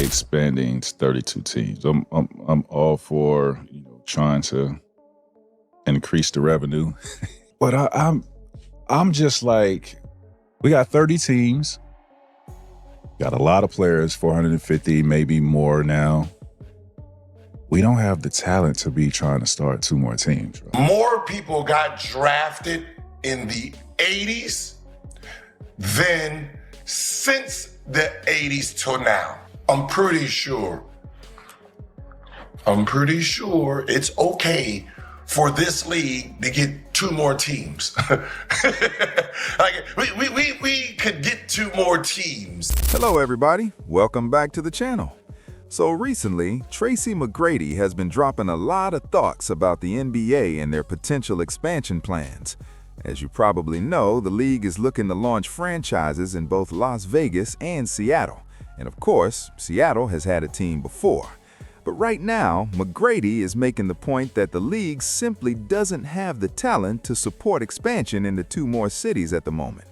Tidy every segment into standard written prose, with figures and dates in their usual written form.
NBA expanding to 32 teams. I'm all for trying to increase the revenue, but I'm just like, we got 30 teams, got a lot of players, 450, maybe more now. We don't have the talent to be trying to start 2 more teams. Right? More people got drafted in the 80s than since the 80s till now. I'm pretty sure it's okay for this league to get 2 more teams. Like we could get 2 more teams. Hello everybody, welcome back to the channel. So recently, Tracy McGrady has been dropping a lot of thoughts about the NBA and their potential expansion plans. As you probably know, the league is looking to launch franchises in both Las Vegas and Seattle. And of course, Seattle has had a team before. But right now, McGrady is making the point that the league simply doesn't have the talent to support expansion into 2 more cities at the moment.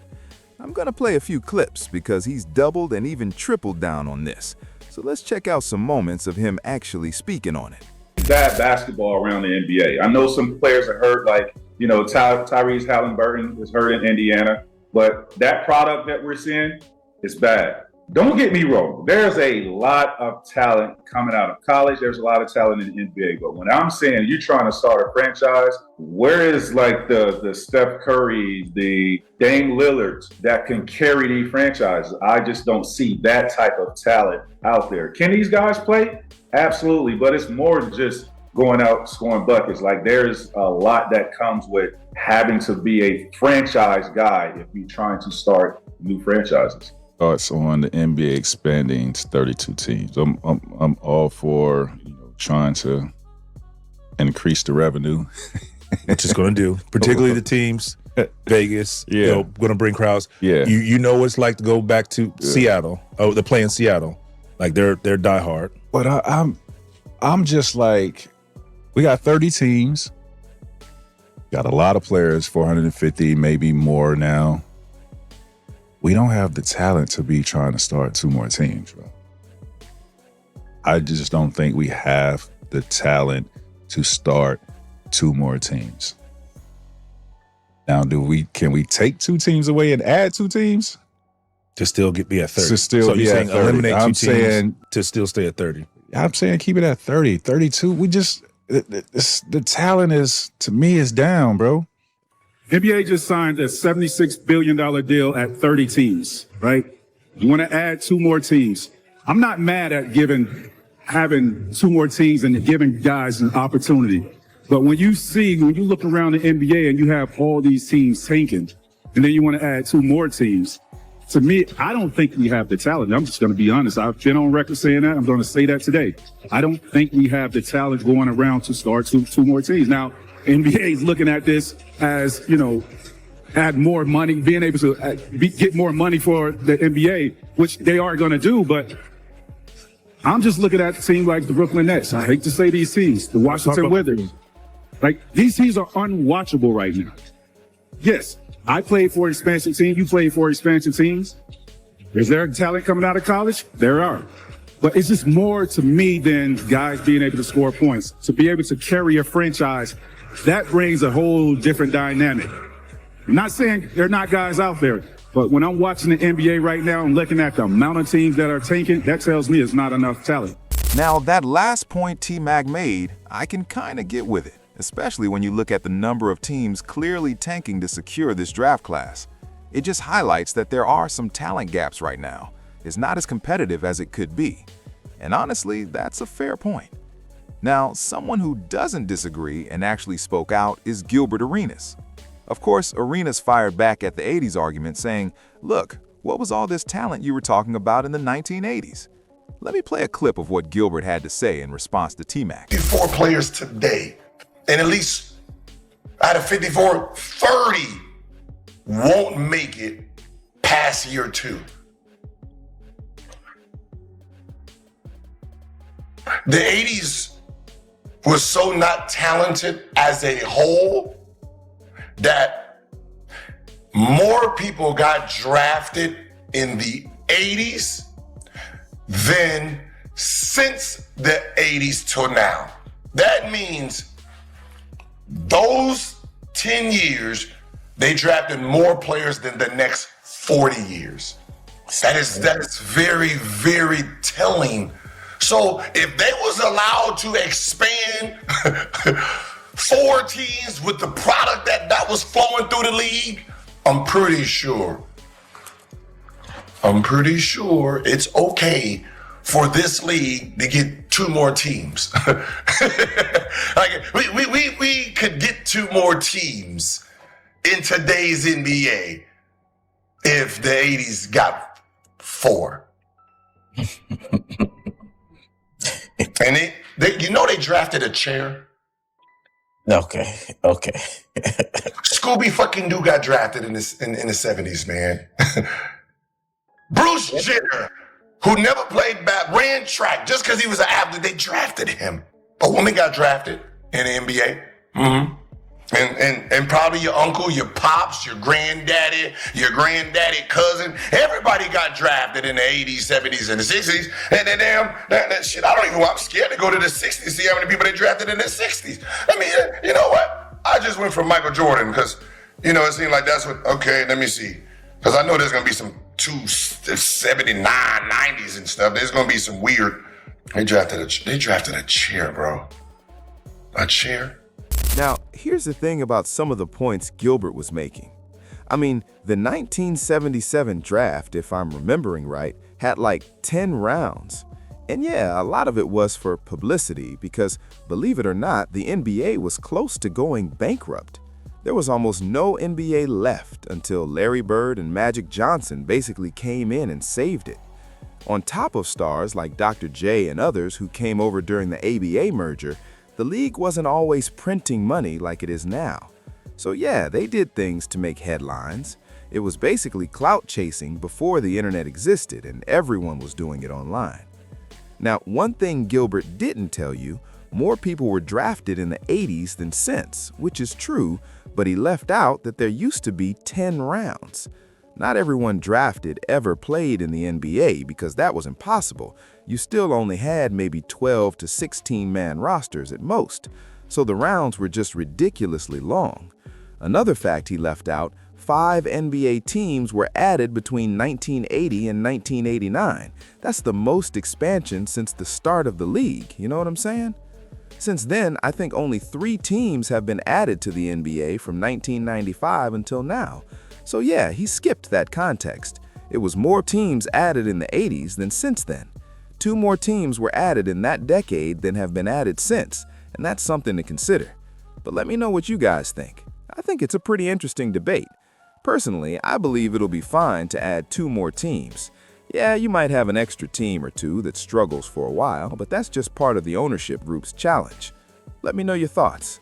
I'm gonna play a few clips because he's doubled and even tripled down on this. So let's check out some moments of him actually speaking on it. Bad basketball around the NBA. I know some players are hurt, like, Tyrese Halliburton is hurt in Indiana, but that product that we're seeing is bad. Don't get me wrong. There's a lot of talent coming out of college. There's a lot of talent in the NBA. But when I'm saying you're trying to start a franchise, where is like the Steph Curry, the Dame Lillards that can carry these franchises? I just don't see that type of talent out there. Can these guys play? Absolutely. But it's more than just going out scoring buckets. Like, there's a lot that comes with having to be a franchise guy if you're trying to start new franchises. Thoughts on the NBA expanding to 32 teams. I'm all for trying to increase the revenue, which is going to do, particularly the teams. Vegas, yeah, going to bring crowds. Yeah, you know what it's like to go back to Seattle. Oh, they're playing Seattle, like they're diehard. But I'm just like, we got 30 teams, got a lot of players, 450, maybe more now. We don't have the talent to be trying to start 2 more teams, bro. I just don't think we have the talent to start 2 more teams. Now, can we take 2 teams away and add 2 teams? To still be at 30. To still so be you're at saying 30. Eliminate 2 I'm teams saying, to still stay at 30. I'm saying keep it at 30, 32. The talent to me, is down, bro. NBA just signed a $76 billion deal at 30 teams, right? You want to add 2 more teams. I'm not mad at having 2 more teams and giving guys an opportunity. But when you look around the NBA and you have all these teams tanking, and then you want to add 2 more teams, to me, I don't think we have the talent. I'm just going to be honest. I've been on record saying that. I'm going to say that today. I don't think we have the talent going around to start 2 more teams. Now, NBA is looking at this as, add more money, being able to get more money for the NBA, which they are going to do. But I'm just looking at a team like the Brooklyn Nets. I hate to say these teams, the Washington Wizards. Like, these teams are unwatchable right now. Yes, I played for an expansion team. You played for expansion teams. Is there talent coming out of college? There are. But it's just more to me than guys being able to score points. To be able to carry a franchise, that brings a whole different dynamic. I'm not saying there are not guys out there, but when I'm watching the NBA right now and looking at the amount of teams that are tanking, that tells me it's not enough talent. Now, that last point T-Mac made, I can kind of get with it, especially when you look at the number of teams clearly tanking to secure this draft class. It just highlights that there are some talent gaps right now. It's not as competitive as it could be. And honestly, that's a fair point. Now, someone who doesn't disagree and actually spoke out is Gilbert Arenas. Of course, Arenas fired back at the 80s argument saying, look, what was all this talent you were talking about in the 1980s? Let me play a clip of what Gilbert had to say in response to T-Mac. 54 players today, and at least out of 54, 30 won't make it past year 2. The 80s was so not talented as a whole that more people got drafted in the 80s than since the 80s till now. That means those 10 years, they drafted more players than the next 40 years. That is very, very telling. So if they was allowed to expand 4 teams with the product that was flowing through the league, I'm pretty sure it's okay for this league to get 2 more teams. Like we could get 2 more teams in today's NBA if the 80s got 4. And they drafted a chair. Okay. Scooby fucking Doo got drafted in the 70s, man. Bruce Jenner, who never played ran track just because he was an athlete, they drafted him. A woman got drafted in the NBA. Mm-hmm. And probably your uncle, your pops, your granddaddy cousin, everybody got drafted in the 80s, 70s, and the 60s. And then that shit, I'm scared to go to the 60s, see how many people they drafted in the 60s. I mean, you know what? I just went for Michael Jordan because, it seemed like that's what, okay, let me see. Because I know there's going to be some 279, 90s and stuff. There's going to be some weird, they drafted a chair, bro. A chair? Now, here's the thing about some of the points Gilbert was making. I mean, the 1977 draft, if I'm remembering right, had like 10 rounds. And yeah, a lot of it was for publicity because, believe it or not, the NBA was close to going bankrupt. There was almost no NBA left until Larry Bird and Magic Johnson basically came in and saved it. On top of stars like Dr. J and others who came over during the ABA merger, the league wasn't always printing money like it is now. So yeah, they did things to make headlines. It was basically clout chasing before the internet existed and everyone was doing it online. Now, one thing Gilbert didn't tell you, more people were drafted in the 80s than since, which is true, but he left out that there used to be 10 rounds. Not everyone drafted ever played in the NBA because that was impossible. You still only had maybe 12 to 16-man rosters at most, so the rounds were just ridiculously long. Another fact he left out, 5 NBA teams were added between 1980 and 1989. That's the most expansion since the start of the league, you know what I'm saying? Since then, I think only 3 teams have been added to the NBA from 1995 until now. So yeah, he skipped that context. It was more teams added in the 80s than since then. 2 more teams were added in that decade than have been added since, and that's something to consider. But let me know what you guys think. I think it's a pretty interesting debate. Personally, I believe it'll be fine to add 2 more teams. Yeah, you might have an extra team or 2 that struggles for a while, but that's just part of the ownership group's challenge. Let me know your thoughts.